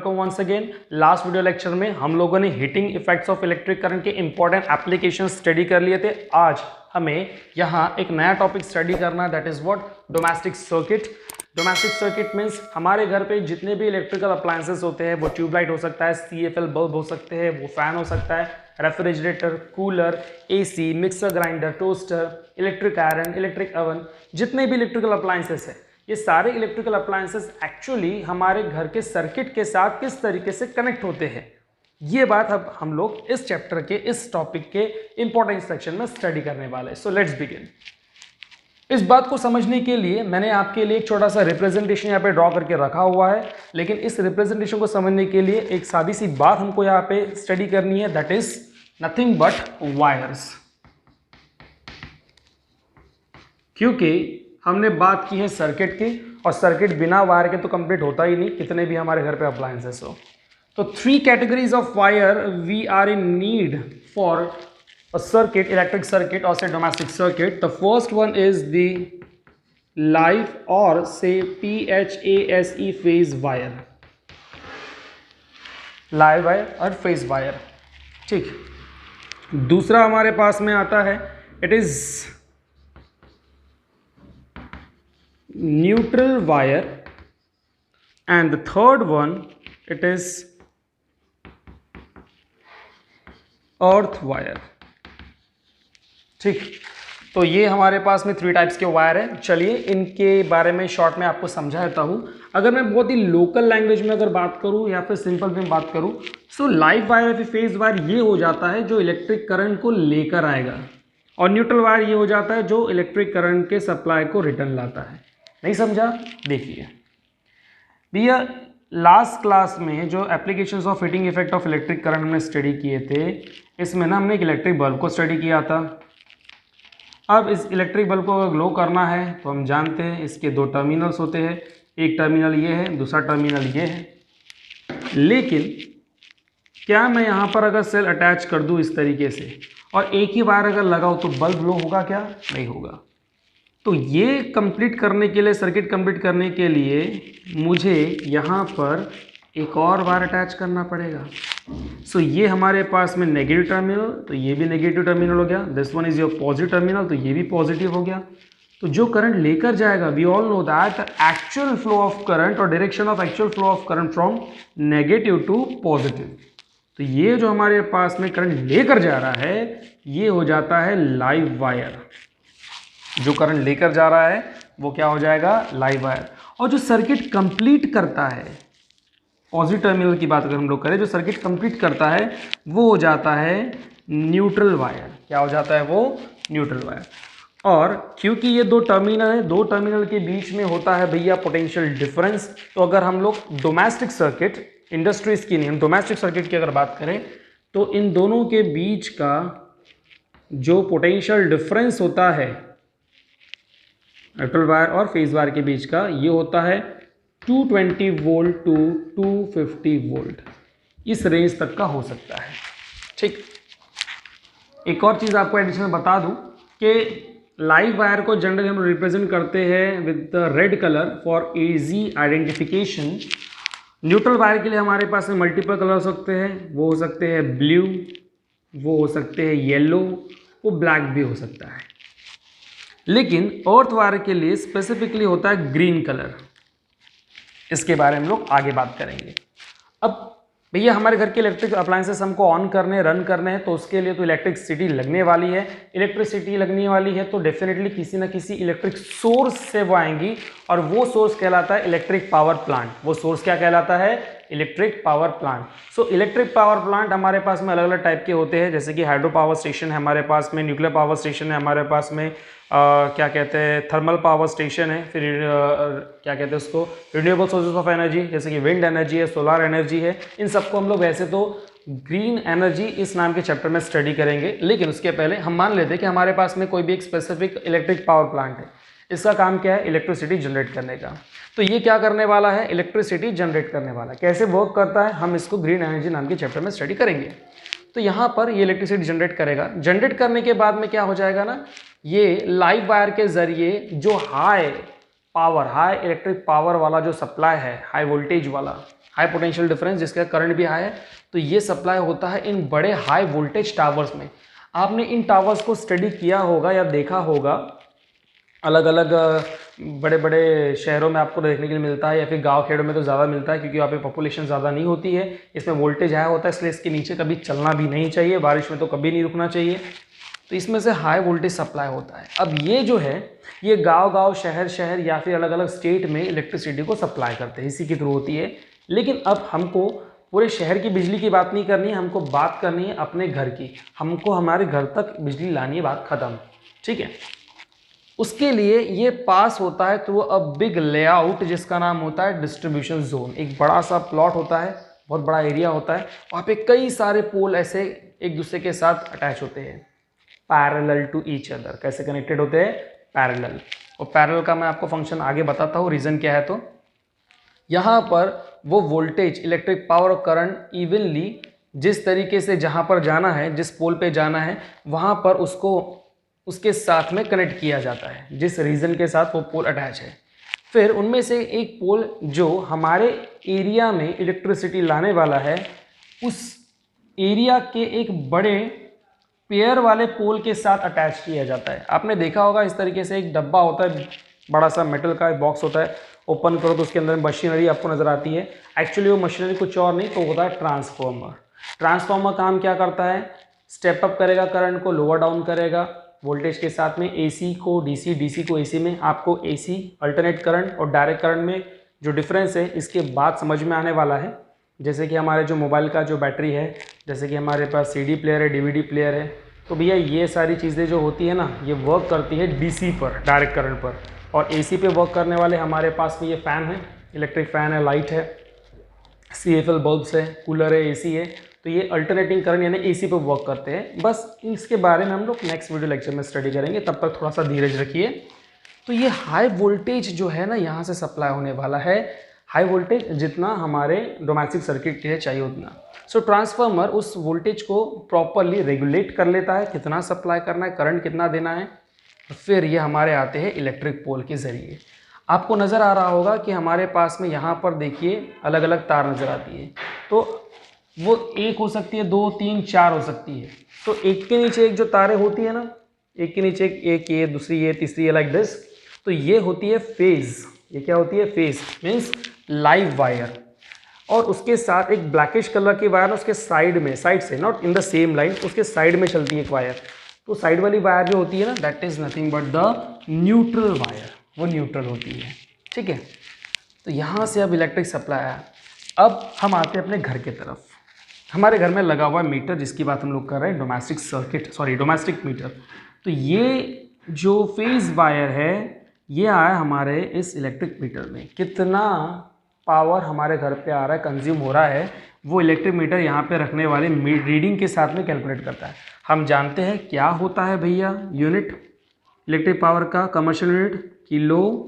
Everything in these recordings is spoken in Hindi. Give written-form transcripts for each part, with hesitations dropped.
Welcome once again. Last video lecture में हम लोगों ने heating effects of electric current के इंपॉर्टेंट एप्लीकेशन स्टडी कर लिए थे। आज हमें यहाँ एक नया टॉपिक स्टडी करना है, that is what, domestic circuit. Domestic circuit means हमारे घर पे जितने भी इलेक्ट्रिकल अप्लायंसेस होते हैं, वो ट्यूबलाइट हो सकता है, CFL बल्ब हो सकते हैं, वो फैन हो सकता है, refrigerator, cooler, AC, mixer grinder, toaster, electric iron, electric oven, जितने भी इलेक्ट्रिकल अप्लायंसेस हैं, ये सारे इलेक्ट्रिकल अप्लायंसेस एक्चुअली हमारे घर के सर्किट के साथ किस तरीके से कनेक्ट होते हैं, ये बात अब हम लोग इस चैप्टर के इस टॉपिक के इंपॉर्टेंट सेक्शन में स्टडी करने वाले हैं। So let's begin. इस बात को समझने के लिए मैंने आपके लिए एक छोटा सा रिप्रेजेंटेशन यहाँ पे ड्रॉ करके रखा हुआ है, लेकिन इस रिप्रेजेंटेशन को समझने के लिए एक सादी सी बात हमको यहाँ पे स्टडी करनी है, that is nothing but wires. क्योंकि हमने बात की है सर्किट की, और सर्किट बिना वायर के तो कंप्लीट होता ही नहीं, कितने भी हमारे घर पे अप्लायंसेस हो। तो 3 categories of wire we are in need for a circuit, electric circuit or say domestic circuit. The first one is the live or say PHASE phase wire, live wire और phase wire। ठीक, दूसरा हमारे पास में आता है, it is neutral wire, and the third one it is earth wire। ठीक, तो ये हमारे पास में 3 टाइप्स के वायर हैं। चलिए इनके बारे में शॉर्ट में आपको समझा देता हूँ। अगर मैं बहुत ही लोकल लैंग्वेज में अगर बात करूँ या फिर सिंपल में बात करूँ, सो लाइव वायर या फिर फेज वायर ये हो जाता है जो इलेक्ट्रिक करंट को लेकर आएगा, और न्यूट्रल वायर ये हो जाता है जो इलेक्ट्रिक करंट के सप्लाई को रिटर्न लाता है। नहीं समझा? देखिए भैया, लास्ट क्लास में जो applications of heating effect of electric current हमने स्टडी किए थे, इसमें ना हमने एक इलेक्ट्रिक बल्ब को स्टडी किया था। अब इस इलेक्ट्रिक बल्ब को अगर ग्लो करना है तो हम जानते हैं इसके 2 टर्मिनल्स होते हैं, एक टर्मिनल ये है, दूसरा टर्मिनल ये है। लेकिन क्या मैं यहाँ पर अगर सेल अटैच कर दूँ इस तरीके से और एक ही वायर अगर लगाऊँ तो बल्ब ग्लो होगा क्या? नहीं होगा। तो ये कंप्लीट करने के लिए, सर्किट कंप्लीट करने के लिए मुझे यहाँ पर एक और वायर अटैच करना पड़ेगा। सो ये हमारे पास में नेगेटिव टर्मिनल, तो ये भी नेगेटिव टर्मिनल हो गया। This one is your positive terminal, तो ये भी पॉजिटिव हो गया। तो जो करंट लेकर जाएगा, we all know that actual flow of current और direction of actual flow of current from negative to positive. तो ये जो हमारे पास में करंट लेकर जा रहा है, ये हो जाता है लाइव वायर। जो करंट लेकर जा रहा है वो क्या हो जाएगा? Live wire. और जो सर्किट कंप्लीट करता है, पॉजिटिव टर्मिनल की बात अगर हम लोग करें, जो सर्किट कंप्लीट करता है वो हो जाता है न्यूट्रल वायर। क्या हो जाता है वो? Neutral wire. और क्योंकि ये 2 टर्मिनल है, 2 टर्मिनल के बीच में होता है भैया पोटेंशियल डिफरेंस। तो अगर हम लोग डोमेस्टिक सर्किट, इंडस्ट्रीज की नहीं, हम डोमेस्टिक सर्किट की अगर बात करें, तो इन दोनों के बीच का जो पोटेंशियल डिफरेंस होता है न्यूट्रल वायर और फेज वायर के बीच का, ये होता है 220 वोल्ट टू 250 वोल्ट। इस रेंज तक का हो सकता है। ठीक, एक और चीज़ आपको एडिशनल बता दूं कि लाइव वायर को जनरली हम रिप्रेजेंट करते हैं with the red colour for easy identification. Neutral wire के लिए हमारे पास में मल्टीपल कलर हो सकते हैं, वो हो सकते हैं ब्लू, वो हो सकते हैं येलो, वो ब्लैक भी हो सकता है। लेकिन अर्थ वायर के लिए स्पेसिफिकली होता है ग्रीन कलर। इसके बारे में हम लोग आगे बात करेंगे। अब भैया हमारे घर के इलेक्ट्रिक अप्लायंसेस हमको ऑन करने, रन करने हैं, तो उसके लिए तो इलेक्ट्रिसिटी लगने वाली है। इलेक्ट्रिसिटी लगने वाली है तो डेफिनेटली किसी ना किसी इलेक्ट्रिक सोर्स से वो आएंगी, और वो सोर्स कहलाता है इलेक्ट्रिक पावर प्लांट। वो सोर्स क्या कहलाता है? Electric power plant. So electric power plant हमारे पास में अलग अलग टाइप के होते हैं, जैसे कि हाइड्रो पावर स्टेशन है हमारे पास में, न्यूक्लियर पावर स्टेशन है हमारे पास में, क्या कहते हैं, थर्मल पावर स्टेशन है, फिर क्या कहते हैं उसको, रिन्यूएबल सोर्सेज ऑफ एनर्जी, जैसे कि विंड एनर्जी है, सोलर एनर्जी है। इन सबको हम लोग वैसे तो ग्रीन एनर्जी इस नाम के चैप्टर में स्टडी करेंगे, लेकिन उसके पहले हम मान लेते हैं कि हमारे पास में कोई भी एक स्पेसिफिक इलेक्ट्रिक पावर प्लांट है। इसका काम क्या है? इलेक्ट्रिसिटी जनरेट करने का। तो ये क्या करने वाला है? इलेक्ट्रिसिटी जनरेट करने वाला। कैसे वर्क करता है हम इसको ग्रीन एनर्जी नाम के चैप्टर में स्टडी करेंगे। तो यहाँ पर ये इलेक्ट्रिसिटी जनरेट करेगा। जनरेट करने के बाद में क्या हो जाएगा ना, ये लाइव वायर के जरिए जो high power, high electric power वाला जो सप्लाई है, हाई वोल्टेज वाला, हाई पोटेंशियल डिफरेंस जिसका करंट भी हाई है, तो ये सप्लाई होता है इन बड़े हाई वोल्टेज टावर्स में। आपने इन टावर्स को स्टडी किया होगा या देखा होगा, अलग अलग बड़े बड़े शहरों में आपको देखने के लिए मिलता है, या फिर गांव खेड़ों में तो ज़्यादा मिलता है क्योंकि वहाँ पे पॉपुलेशन ज़्यादा नहीं होती है, इसमें वोल्टेज हाई होता है, इसलिए इसके नीचे कभी चलना भी नहीं चाहिए, बारिश में तो कभी नहीं रुकना चाहिए। तो इसमें से हाई वोल्टेज सप्लाई होता है। अब ये जो है ये गांव-गांव, शहर-शहर या फिर अलग-अलग स्टेट में इलेक्ट्रिसिटी को सप्लाई करते हैं, इसी के थ्रू होती है। लेकिन अब हमको पूरे शहर की बिजली की बात नहीं करनी है, हमको बात करनी है अपने घर की। हमको हमारे घर तक बिजली लानी है, बात ख़त्म, ठीक है। उसके लिए ये पास होता है थ्रू अ बिग लेआउट जिसका नाम होता है डिस्ट्रीब्यूशन जोन। एक बड़ा सा प्लॉट होता है, बहुत बड़ा एरिया होता है, वहाँ पे कई सारे पोल ऐसे एक दूसरे के साथ अटैच होते हैं, पैरेलल टू ईच अदर। कैसे कनेक्टेड होते हैं? पैरेलल। और पैरेलल का मैं आपको फंक्शन आगे बताता हूँ, रीज़न क्या है। तो यहाँ पर वो वोल्टेज, इलेक्ट्रिक पावर और करंट इवनली जिस तरीके से जहाँ पर जाना है, जिस पोल पे जाना है, वहाँ पर उसको उसके साथ में कनेक्ट किया जाता है, जिस रीजन के साथ वो पोल अटैच है। फिर उनमें से एक पोल जो हमारे एरिया में इलेक्ट्रिसिटी लाने वाला है, उस एरिया के एक बड़े पेयर वाले पोल के साथ अटैच किया जाता है। आपने देखा होगा इस तरीके से एक डब्बा होता है, बड़ा सा मेटल का एक बॉक्स होता है, ओपन करो तो उसके अंदर मशीनरी आपको नज़र आती है। एक्चुअली वो मशीनरी कुछ और नहीं, तो होता है ट्रांसफॉर्मर। ट्रांसफॉर्मर काम क्या करता है? स्टेप अप करेगा करंट को, लोअर डाउन करेगा वोल्टेज के साथ में, एसी को डीसी, डीसी को एसी में। आपको एसी अल्टरनेट करंट और डायरेक्ट करंट में जो डिफरेंस है इसके बाद समझ में आने वाला है। जैसे कि हमारे जो मोबाइल का जो बैटरी है, जैसे कि हमारे पास सीडी प्लेयर है, डीवीडी प्लेयर है, तो भैया ये सारी चीज़ें जो होती है ना, ये वर्क करती है डीसी पर, डायरेक्ट करंट पर। और एसी पे वर्क करने वाले हमारे पास में ये फ़ैन है, इलेक्ट्रिक फ़ैन है, लाइट है, CFL बल्ब्स है, कूलर है, एसी है। तो ये अल्टरनेटिंग करंट यानी एसी पे वर्क करते हैं। बस इसके बारे में हम लोग नेक्स्ट वीडियो लेक्चर में स्टडी करेंगे, तब तक थोड़ा सा धीरज रखिए। तो ये हाई वोल्टेज जो है ना, यहाँ से सप्लाई होने वाला है। हाई वोल्टेज जितना हमारे डोमेस्टिक सर्किट के लिए चाहिए उतना। सो ट्रांसफार्मर उस वोल्टेज को प्रॉपरली रेगुलेट कर लेता है, कितना सप्लाई करना है, करंट कितना देना है। फिर ये हमारे आते हैं इलेक्ट्रिक पोल के ज़रिए। आपको नज़र आ रहा होगा कि हमारे पास में यहाँ पर देखिए अलग अलग तार नज़र आती है। तो वो एक हो सकती है, 2, 3, 4 हो सकती है। तो एक के नीचे एक जो तारें होती है ना, एक के नीचे एक, ये दूसरी, ये तीसरी, ये लाइक दिस। तो ये होती है फेज। ये क्या होती है? Phase means live wire. और उसके साथ एक ब्लैकिश कलर की वायर उसके साइड में, साइड से, not in the same line, उसके साइड में चलती है एक वायर। तो साइड वाली वायर जो होती है ना, that is nothing but the neutral wire. वो न्यूट्रल होती है, ठीक है। तो यहाँ से अब इलेक्ट्रिक सप्लाई आया। अब हम आते हैं अपने घर के तरफ। हमारे घर में लगा हुआ है मीटर, जिसकी बात हम लोग कर रहे हैं, domestic circuit, sorry domestic meter. तो ये जो फेज वायर है ये आया हमारे इस इलेक्ट्रिक मीटर में। कितना पावर हमारे घर पे आ रहा है, कंज्यूम हो रहा है, वो इलेक्ट्रिक मीटर यहाँ पे रखने वाले रीडिंग के साथ में कैलकुलेट करता है। हम जानते हैं क्या होता है भैया यूनिट इलेक्ट्रिक पावर का, commercial unit kilo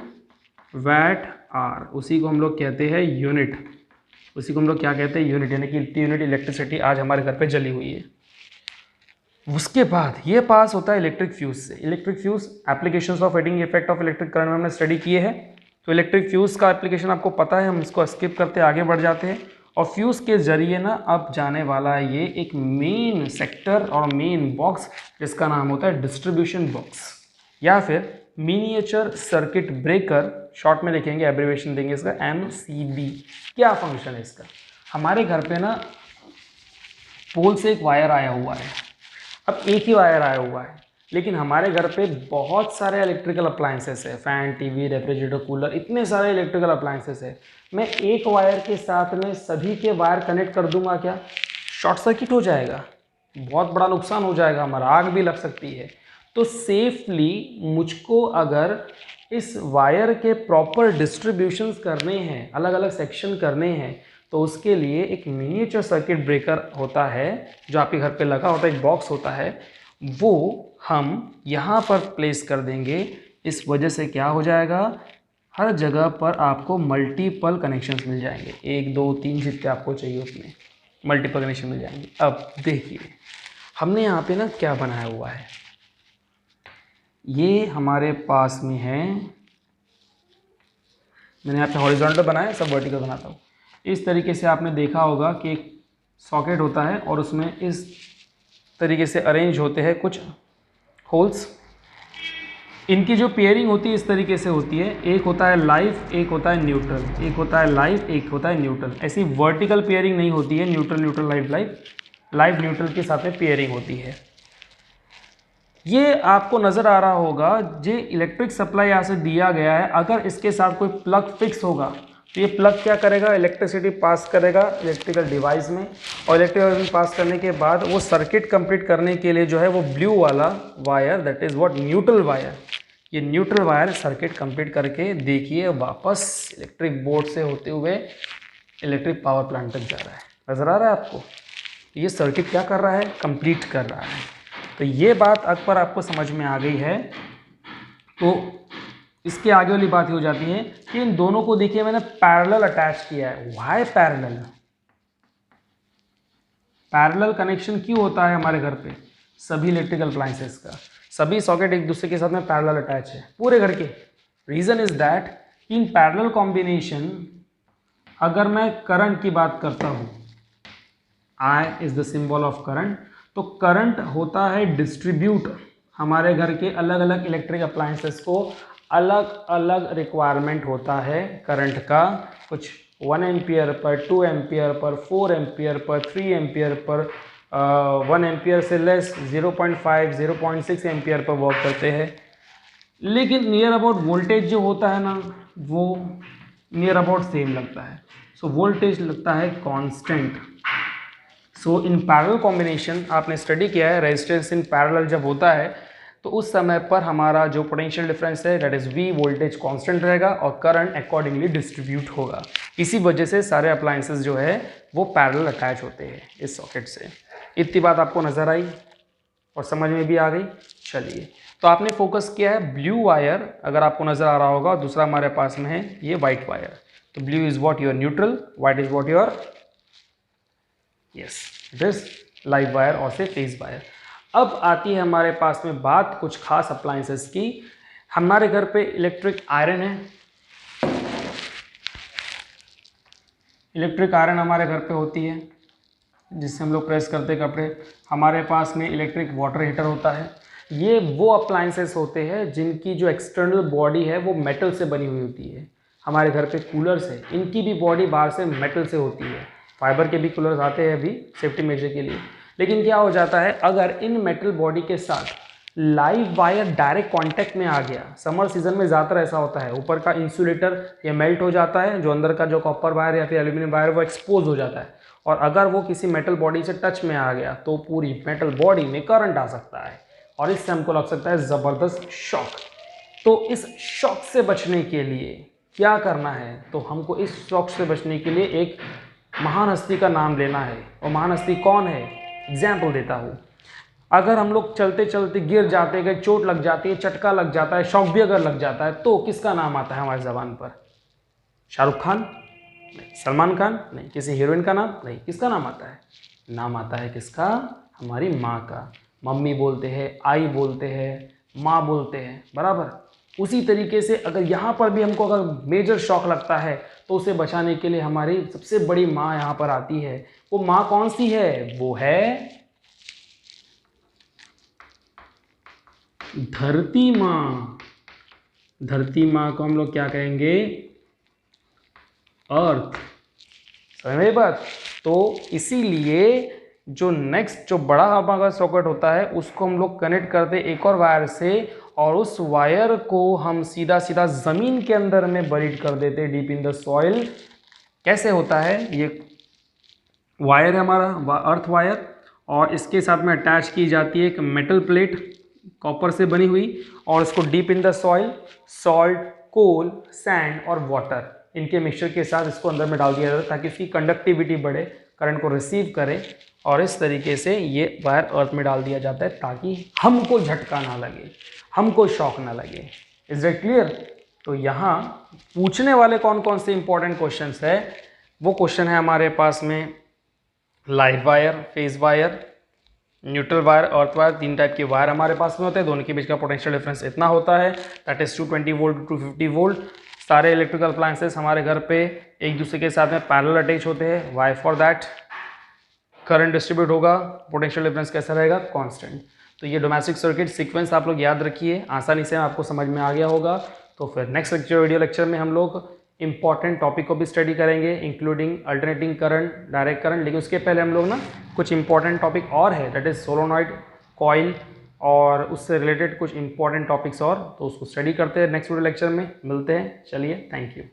watt hour, उसी को हम लोग कहते हैं यूनिट। उसी को हम लोग क्या कहते हैं? यूनिट। यानी कि इतनी यूनिट इलेक्ट्रिसिटी आज हमारे घर पे जली हुई है। उसके बाद ये पास होता है इलेक्ट्रिक फ्यूज से। Electric fuse applications of heating effect of electric current में हमने स्टडी किए हैं। तो इलेक्ट्रिक फ्यूज का एप्लीकेशन आपको पता है, हम इसको स्किप करते आगे बढ़ जाते हैं। और फ्यूज के जरिए ना अब जाने वाला है ये एक मेन सेक्टर और मेन बॉक्स, जिसका नाम होता है डिस्ट्रीब्यूशन बॉक्स या फिर मिनिएचर सर्किट ब्रेकर। शॉर्ट में लिखेंगे, एब्रीविएशन देंगे इसका MCB। क्या फंक्शन है इसका? हमारे घर पे ना पोल से एक वायर आया हुआ है। अब एक ही वायर आया हुआ है, लेकिन हमारे घर पे बहुत सारे इलेक्ट्रिकल अप्लायंसेस है, फैन, टीवी, रेफ्रिजरेटर, कूलर, इतने सारे इलेक्ट्रिकल अप्लायंसेस है। मैं एक वायर के साथ में सभी के वायर कनेक्ट कर दूंगा, क्या शॉर्ट सर्किट हो जाएगा? बहुत बड़ा नुकसान हो जाएगा हमारा, आग भी लग सकती है। तो सेफली मुझको अगर इस वायर के प्रॉपर डिस्ट्रीब्यूशंस करने हैं, अलग अलग सेक्शन करने हैं, तो उसके लिए एक मिनिएचर सर्किट ब्रेकर होता है जो आपके घर पे लगा होता है, एक बॉक्स होता है, वो हम यहाँ पर प्लेस कर देंगे। इस वजह से क्या हो जाएगा? हर जगह पर आपको मल्टीपल कनेक्शंस मिल जाएंगे, 1, 2, 3 जितने आपको चाहिए उतने मल्टीपल कनेक्शन मिल जाएंगे। अब देखिए हमने यहाँ पे ना क्या बनाया हुआ है। ये हमारे पास में है, मैंने यहाँ पे हॉरिजॉन्टल बनाया, सब वर्टिकल बनाता हूँ। इस तरीके से आपने देखा होगा कि एक सॉकेट होता है और उसमें इस तरीके से अरेंज होते हैं कुछ होल्स। इनकी जो पेयरिंग होती है इस तरीके से होती है, एक होता है लाइव, एक होता है न्यूट्रल, एक होता है लाइव, एक होता है न्यूट्रल। ऐसी वर्टिकल पेयरिंग नहीं होती है, neutral neutral live live, live neutral के साथ में पेयरिंग होती है। ये आपको नज़र आ रहा होगा, जो इलेक्ट्रिक सप्लाई यहाँ से दिया गया है, अगर इसके साथ कोई प्लग फिक्स होगा तो ये प्लग क्या करेगा, इलेक्ट्रिसिटी पास करेगा इलेक्ट्रिकल डिवाइस में, और इलेक्ट्रिकल डिवाइस में पास करने के बाद वो सर्किट कंप्लीट करने के लिए जो है वो ब्लू वाला wire, that is what neutral wire, ये न्यूट्रल वायर सर्किट कंप्लीट करके देखिए वापस इलेक्ट्रिक बोर्ड से होते हुए इलेक्ट्रिक पावर प्लांट तक जा रहा है। नज़र आ रहा है आपको, ये सर्किट क्या कर रहा है, कंप्लीट कर रहा है। तो ये बात अगर आपको समझ में आ गई है तो इसके आगे वाली बात हो जाती है कि इन दोनों को देखिए मैंने पैरेलल अटैच किया है। Why parallel? पैरेलल कनेक्शन क्यों होता है हमारे घर पे सभी इलेक्ट्रिकल अप्लायंसेस का, सभी सॉकेट एक दूसरे के साथ में पैरेलल अटैच है पूरे घर के। Reason is that in parallel combination, अगर मैं करंट की बात करता हूँ, I is the symbol of current, तो करंट होता है डिस्ट्रीब्यूट हमारे घर के अलग अलग इलेक्ट्रिक अप्लायंसेस को, अलग अलग रिक्वायरमेंट होता है करंट का, कुछ 1 ampere per, 2 ampere per, 4 ampere per, 3 ampere per, 1 ampere से लेस 0.5, 0.6 एम्पियर पर वर्क करते हैं। लेकिन नियर अबाउट वोल्टेज जो होता है ना, वो नियर अबाउट सेम लगता है। सो वोल्टेज लगता है constant. So in parallel combination आपने स्टडी किया है, रेजिस्टेंस इन पैरेलल जब होता है तो उस समय पर हमारा जो पोटेंशियल डिफरेंस है that is V, voltage constant रहेगा और करंट अकॉर्डिंगली डिस्ट्रीब्यूट होगा। इसी वजह से सारे अप्लायंसेस जो है वो पैरेलल अटैच होते हैं इस सॉकेट से। इतनी बात आपको नज़र आई और समझ में भी आ गई। चलिए, तो आपने फोकस किया है ब्लू वायर, अगर आपको नज़र आ रहा होगा, दूसरा हमारे पास में है ये वाइट वायर। तो blue is what your neutral, white is what your this live wire और से फेज वायर। अब आती है हमारे पास में बात कुछ खास अप्लायंसेस की। हमारे घर पे इलेक्ट्रिक आयरन है, इलेक्ट्रिक आयरन हमारे घर पे होती है जिससे हम लोग प्रेस करते कपड़े। हमारे पास में इलेक्ट्रिक वाटर हीटर होता है। ये वो अप्लायंसेस होते हैं जिनकी जो एक्सटर्नल बॉडी है वो मेटल से बनी हुई होती है। हमारे घर पे कूलर्स है, इनकी भी बॉडी बाहर से मेटल से होती है। फाइबर के भी कूलर्स आते हैं अभी सेफ्टी मेजर के लिए। लेकिन क्या हो जाता है, अगर इन मेटल बॉडी के साथ लाइव वायर डायरेक्ट कांटेक्ट में आ गया, समर सीजन में ज़्यादातर ऐसा होता है, ऊपर का इंसुलेटर ये मेल्ट हो जाता है, जो अंदर का जो कॉपर वायर या फिर एल्यूमिनियम वायर वो एक्सपोज हो जाता है, और अगर वो किसी मेटल बॉडी से टच में आ गया तो पूरी मेटल बॉडी में करंट आ सकता है और इससे हमको लग सकता है ज़बरदस्त शॉक। तो इस शॉक से बचने के लिए क्या करना है, तो हमको इस शॉक से बचने के लिए एक महान हस्ती का नाम लेना है। और महान हस्ती कौन है, एग्जाम्पल देता हूँ। अगर हम लोग चलते चलते गिर जाते हैं, चोट लग जाती है, चटका लग जाता है, शॉक भी अगर लग जाता है, तो किसका नाम आता है हमारी ज़बान पर? शाहरुख खान नहीं, सलमान खान नहीं, किसी हीरोइन का नाम नहीं, किसका नाम आता है? नाम आता है किसका? हमारी माँ का। मम्मी बोलते हैं, आई बोलते हैं, माँ बोलते हैं, बराबर। उसी तरीके से अगर यहाँ पर भी हमको अगर मेजर शॉक लगता है तो उसे बचाने के लिए हमारी सबसे बड़ी माँ यहाँ पर आती है। वो माँ कौन सी है? वो है धरती माँ। धरती माँ को हम लोग क्या कहेंगे? अर्थ। समझ में बात? तो इसीलिए जो नेक्स्ट जो बड़ा हमारा सॉकेट होता है उसको हम लोग कनेक्ट करते एक और वायर से, और उस वायर को हम सीधा सीधा ज़मीन के अंदर में बरीड कर देते डीप इन द सॉइल। कैसे होता है? ये वायर है हमारा अर्थ वायर, और इसके साथ में अटैच की जाती है एक मेटल प्लेट कॉपर से बनी हुई, और इसको deep in the soil salt, coal, sand और वाटर इनके मिक्सचर के साथ इसको अंदर में डाल दिया जाता है ताकि इसकी कंडक्टिविटी बढ़े, करंट को रिसीव करे, और इस तरीके से ये वायर अर्थ में डाल दिया जाता है ताकि हमको झटका ना लगे, हमको शॉक ना लगे। Is that clear? तो यहाँ पूछने वाले कौन कौन से इंपॉर्टेंट क्वेश्चंस है, वो क्वेश्चन है हमारे पास में live wire, phase wire, neutral wire, earth wire. 3 type के वायर हमारे पास में होते हैं। दोनों के बीच का पोटेंशियल डिफरेंस इतना होता है, that is 220 volt to 250 volt. सारे इलेक्ट्रिकल अप्लायंसेस हमारे घर पे एक दूसरे के साथ में पैरेलल अटैच होते हैं। Why for that, current distribute होगा, पोटेंशियल डिफरेंस कैसा रहेगा, कांस्टेंट। तो ये डोमेस्टिक सर्किट सीक्वेंस आप लोग याद रखिए, आसानी से आपको समझ में आ गया होगा। तो फिर नेक्स्ट वीडियो लेक्चर में हम लोग इंपॉर्टेंट टॉपिक को भी स्टडी करेंगे, including alternating current, direct current. लेकिन उसके पहले हम लोग ना कुछ इंपॉर्टेंट टॉपिक और है, दैट इज सोलोनॉइड, कॉइल और उससे रिलेटेड कुछ इंपॉर्टेंट टॉपिक्स और, तो उसको स्टडी करते हैं। नेक्स्ट वीडियो लेक्चर में मिलते हैं। चलिए, थैंक यू।